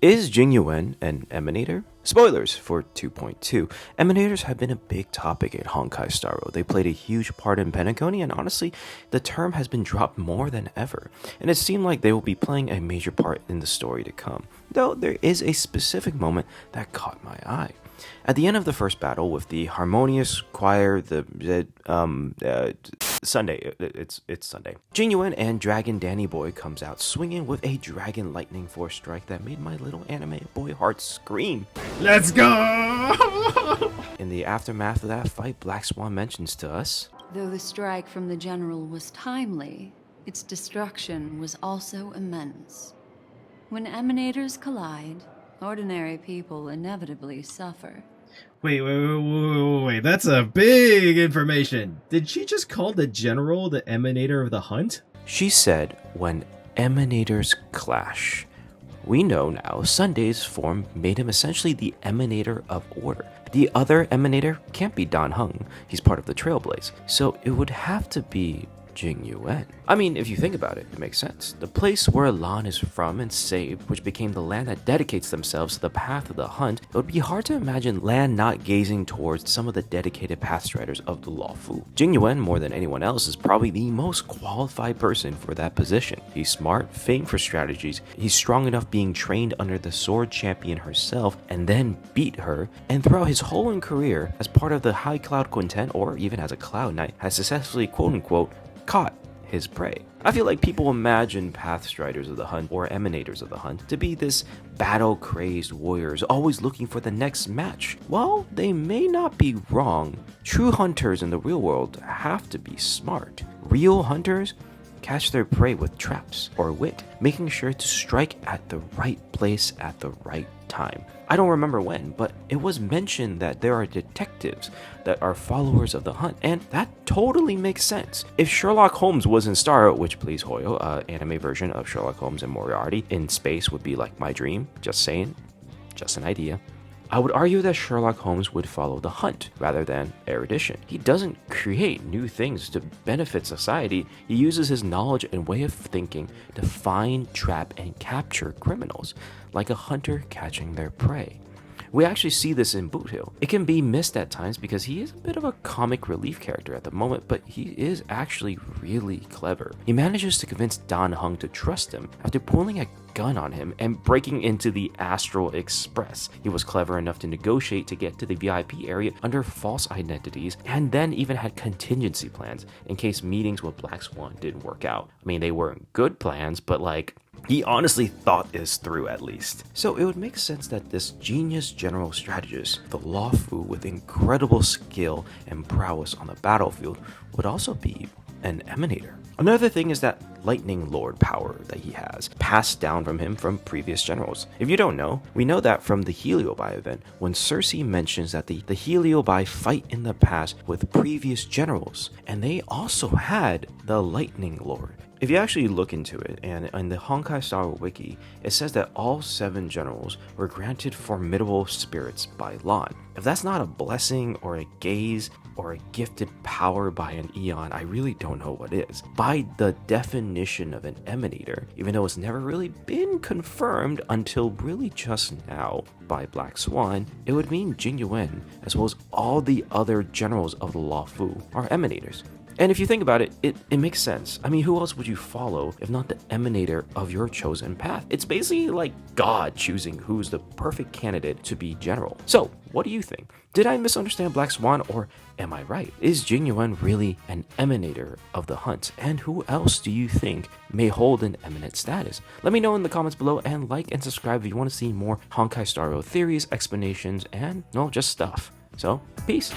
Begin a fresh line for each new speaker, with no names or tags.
Is Jing Yuan an Emanator? Spoilers for 2.2. Emanators have been a big topic at Honkai Star Rail. They played a huge part in Pentagony, and honestly, the term has been dropped more than ever, and it seemed like they will be playing a major part in the story to come. Though there is a specific moment that caught my eye. At the end of the first battle with the harmonious choir, Sunday, it's Sunday. Jing Yuan and Dragon Danny Boy comes out swinging with a Dragon Lightning Force strike that made my little anime boy heart scream.
Let's go!
In the aftermath of that fight, Black Swan mentions to us,
though the strike from the general was timely, its destruction was also immense. When emanators collide, ordinary people inevitably suffer.
Wait, that's a big information. Did she just call the general the emanator of the hunt?
She said, when emanators clash. We know now Sunday's form made him essentially the emanator of order. The other emanator can't be Dan Heng, he's part of the Trailblaze, so it would have to be Jing Yuan. I mean, if you think about it, it makes sense. The place where Lan is from and saved, which became the land that dedicates themselves to the path of the hunt, it would be hard to imagine Lan not gazing towards some of the dedicated pathstriders of the lawful. Jing Yuan, more than anyone else, is probably the most qualified person for that position. He's smart, famed for strategies, he's strong enough being trained under the sword champion herself and then beat her, and throughout his whole career, as part of the High Cloud Quintet or even as a Cloud Knight, has successfully quote-unquote caught his prey. I feel like people imagine Pathstriders of the Hunt or Emanators of the Hunt to be this battle-crazed warriors always looking for the next match. While they may not be wrong, true hunters in the real world have to be smart. Real hunters catch their prey with traps or wit, making sure to strike at the right place at the right time. I don't remember when, but it was mentioned that there are detectives that are followers of the hunt, and that totally makes sense. If Sherlock Holmes was in Star, which please Hoyo, anime version of Sherlock Holmes and Moriarty in space would be like my dream, just saying, just an idea. I would argue that Sherlock Holmes would follow the hunt rather than erudition. He doesn't create new things to benefit society. He uses his knowledge and way of thinking to find, trap, and capture criminals, like a hunter catching their prey. We actually see this in Boot Hill. It can be missed at times because he is a bit of a comic relief character at the moment, but he is actually really clever. He manages to convince Dan Heng to trust him after pulling a gun on him and breaking into the Astral Express. He was clever enough to negotiate to get to the VIP area under false identities, and then even had contingency plans in case meetings with Black Swan didn't work out. I mean, they weren't good plans, but like, he honestly thought this through at least. So it would make sense that this genius general strategist, the Lawfu with incredible skill and prowess on the battlefield, would also be an Emanator. Another thing is that Lightning Lord power that he has, passed down from him from previous generals. If you don't know, we know that from the Heliobi event, when Cersei mentions that the Heliobi fight in the past with previous generals, and they also had the Lightning Lord. If you actually look into it, and in the Honkai Star Rail wiki, it says that all 7 generals were granted formidable spirits by Lan. If that's not a blessing or a gaze or a gifted power by an Eon, I really don't know what is. By the definition of an Emanator, even though it's never really been confirmed until really just now by Black Swan, it would mean Jing Yuan, as well as all the other generals of the Lawfu, are Emanators. And if you think about it, it makes sense. I mean, who else would you follow if not the emanator of your chosen path? It's basically like God choosing who's the perfect candidate to be general. So, what do you think? Did I misunderstand Black Swan, or am I right? Is Jing Yuan really an emanator of the hunt? And who else do you think may hold an eminent status? Let me know in the comments below, and like and subscribe if you want to see more Honkai Star Rail theories, explanations, and, well, just stuff. So, peace.